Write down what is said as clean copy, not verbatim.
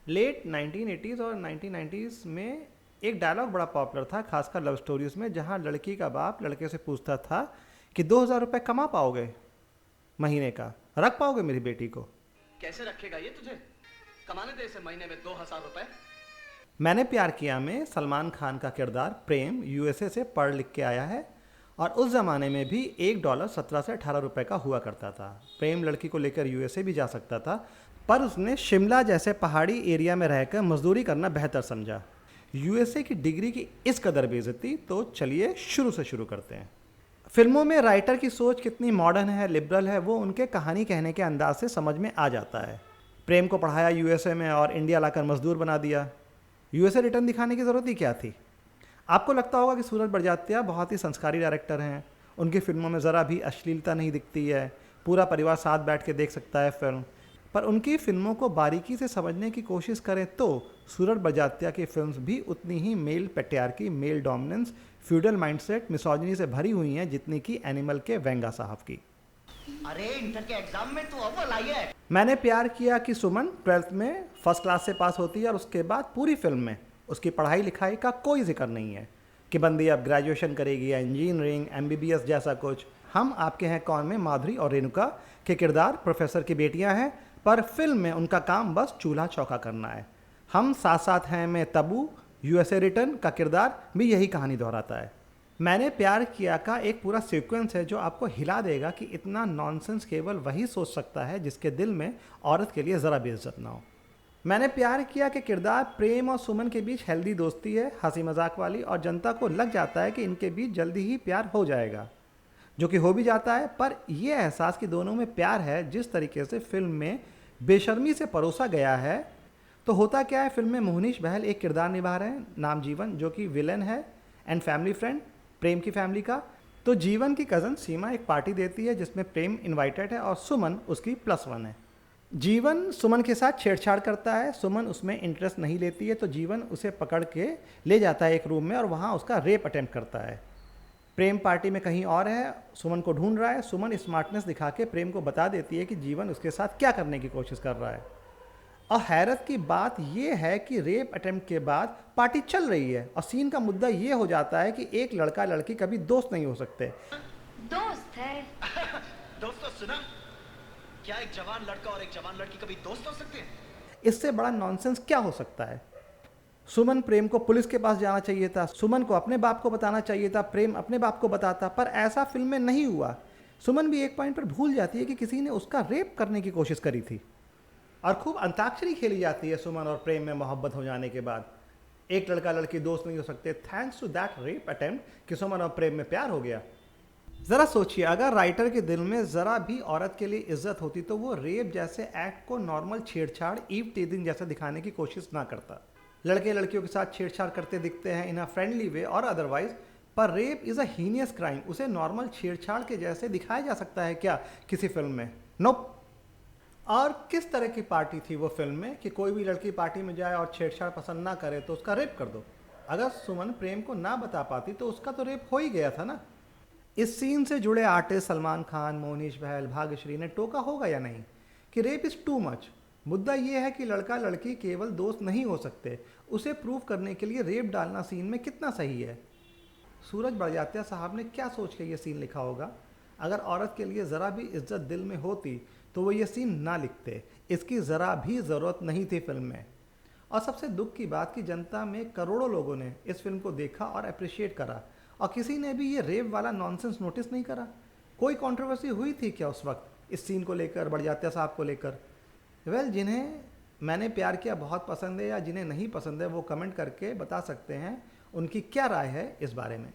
Late 1980s और 1990s में एक डायलॉग बड़ा पॉपुलर था, खासकर लव स्टोरीज में, जहां लड़की का बाप लड़के से पूछता था कि 2,000 रुपये कमा पाओगे महीने का, रख पाओगे मेरी बेटी को? कैसे रखेगा ये तुझे? कमाने दे इसे महीने में 2,000 रुपए। मैंने प्यार किया में सलमान खान का किरदार प्रेम यूएसए से पढ़ लिख के आया है, और उस ज़माने में भी $1 17 से 18 रुपए का हुआ करता था। प्रेम लड़की को लेकर यूएसए भी जा सकता था, पर उसने शिमला जैसे पहाड़ी एरिया में रहकर मजदूरी करना बेहतर समझा। यूएसए की डिग्री की इस कदर बेइज्जती, तो चलिए शुरू से शुरू करते हैं। फिल्मों में राइटर की सोच कितनी मॉडर्न है, लिबरल है, वो उनके कहानी कहने के अंदाज से समझ में आ जाता है। प्रेम को पढ़ाया यूएसए में और इंडिया लाकर मजदूर बना दिया। यूएसए रिटर्न दिखाने की ज़रूरत ही क्या थी? आपको लगता होगा कि सूरज बड़जात्या बहुत ही संस्कारी डायरेक्टर हैं, उनकी फिल्मों में ज़रा भी अश्लीलता नहीं दिखती है, पूरा परिवार साथ बैठ के देख सकता है फिल्म। पर उनकी फिल्मों को बारीकी से समझने की कोशिश करें तो सूरज बड़जात्या की फिल्म्स भी उतनी ही male patriarchy, male dominance, feudal mindset, misogyny से भरी हुई हैं जितनी कि एनिमल के वेंगा साहब की। अरे इंटर के एग्जाम में तू अव्वल आई है। मैंने प्यार किया कि सुमन 12th में फर्स्ट क्लास से पास होती है, और उसके बाद पूरी फिल्म में उसकी पढ़ाई लिखाई का कोई जिक्र नहीं है कि बंदी अब ग्रेजुएशन करेगी या इंजीनियरिंग, एमबीबीएस जैसा कुछ। हम आपके हैं कौन में माधुरी और रेणुका के किरदार प्रोफेसर की बेटियां हैं, पर फिल्म में उनका काम बस चूल्हा चौका करना है। हम साथ साथ हैं में तबू यूएसए रिटर्न का किरदार भी यही कहानी दोहराता है। मैंने प्यार किया का एक पूरा सीक्वेंस है जो आपको हिला देगा कि इतना नॉनसेंस केवल वही सोच सकता है जिसके दिल में औरत के लिए ज़रा भी इज्जत ना हो। मैंने प्यार किया कि किरदार प्रेम और सुमन के बीच हेल्दी दोस्ती है, हंसी मजाक वाली, और जनता को लग जाता है कि इनके बीच जल्दी ही प्यार हो जाएगा, जो कि हो भी जाता है। पर यह एहसास कि दोनों में प्यार है जिस तरीके से फिल्म में बेशर्मी से परोसा गया है, तो होता क्या है, फिल्म में मोहनीश बहल एक किरदार निभा रहे हैं नाम जीवन, जो कि विलन है एंड फैमिली फ्रेंड प्रेम की फैमिली का। तो जीवन की कज़न सीमा एक पार्टी देती है जिसमें प्रेम इनवाइटेड है और सुमन उसकी +1 है। जीवन सुमन के साथ छेड़छाड़ करता है, सुमन उसमें इंटरेस्ट नहीं लेती है, तो जीवन उसे पकड़ के ले जाता है एक रूम में और वहाँ उसका रेप अटेम्प्ट करता है। प्रेम पार्टी में कहीं और है, सुमन को ढूंढ रहा है। सुमन स्मार्टनेस दिखा के प्रेम को बता देती है कि जीवन उसके साथ क्या करने की कोशिश कर रहा है। और हैरत की बात यह है कि रेप अटेम्प्ट के बाद पार्टी चल रही है और सीन का मुद्दा ये हो जाता है कि एक लड़का लड़की कभी दोस्त नहीं हो सकते। दोस्त है। दोस्तों सुना, क्या एक जवान लड़का और एक जवान लड़की कभी दोस्त हो सकते हैं? इससे बड़ा नॉनसेंस क्या हो सकता है? सुमन प्रेम को पुलिस के पास जाना चाहिए था, सुमन को अपने बाप को बताना चाहिए था, प्रेम अपने बाप को बताता, पर ऐसा फिल्म में नहीं हुआ। सुमन भी एक पॉइंट पर भूल जाती है कि किसी ने उसका रेप करने की कोशिश करी थी, और खूब अंताक्षरी खेली जाती है सुमन और प्रेम में मोहब्बत हो जाने के बाद। एक लड़का लड़की दोस्त नहीं हो सकते thanks to that rape attempt कि सुमन और प्रेम में प्यार हो गया। ज़रा सोचिए, अगर राइटर के दिल में ज़रा भी औरत के लिए इज्जत होती तो वो रेप जैसे एक्ट को नॉर्मल छेड़छाड़, ईव टीजिंग जैसे दिखाने की कोशिश ना करता। लड़के लड़कियों के साथ छेड़छाड़ करते दिखते हैं इन अ फ्रेंडली वे और अदरवाइज, पर rape is a heinous crime. उसे नॉर्मल छेड़छाड़ के जैसे दिखाया जा सकता है क्या किसी फिल्म में? नोप। और किस तरह की पार्टी थी वो फिल्म में कि कोई भी लड़की पार्टी में जाए और छेड़छाड़ पसंद ना करे तो उसका रेप कर दो? अगर सुमन प्रेम को ना बता पाती तो उसका तो रेप हो ही गया था ना। इस सीन से जुड़े आर्टिस्ट सलमान खान, मोहनीश बहल, भाग्यश्री ने टोका होगा या नहीं कि रेप इज़ टू मच। मुद्दा ये है कि लड़का लड़की केवल दोस्त नहीं हो सकते, उसे प्रूव करने के लिए रेप डालना सीन में कितना सही है। सूरज बड़जात्या साहब ने क्या सोच के ये सीन लिखा होगा? अगर औरत के लिए ज़रा भी इज्जत दिल में होती तो वो ये सीन ना लिखते, इसकी ज़रा भी ज़रूरत नहीं थी फिल्म में। और सबसे दुख की बात कि जनता में करोड़ों लोगों ने इस फिल्म को देखा और अप्रिशिएट करा, और किसी ने भी ये रेप वाला नॉनसेंस नोटिस नहीं करा। कोई कंट्रोवर्सी हुई थी क्या उस वक्त इस सीन को लेकर, बड़जात्या साहब को लेकर? वेल, जिन्हें मैंने प्यार किया बहुत पसंद है या जिन्हें नहीं पसंद है वो कमेंट करके बता सकते हैं उनकी क्या राय है इस बारे में।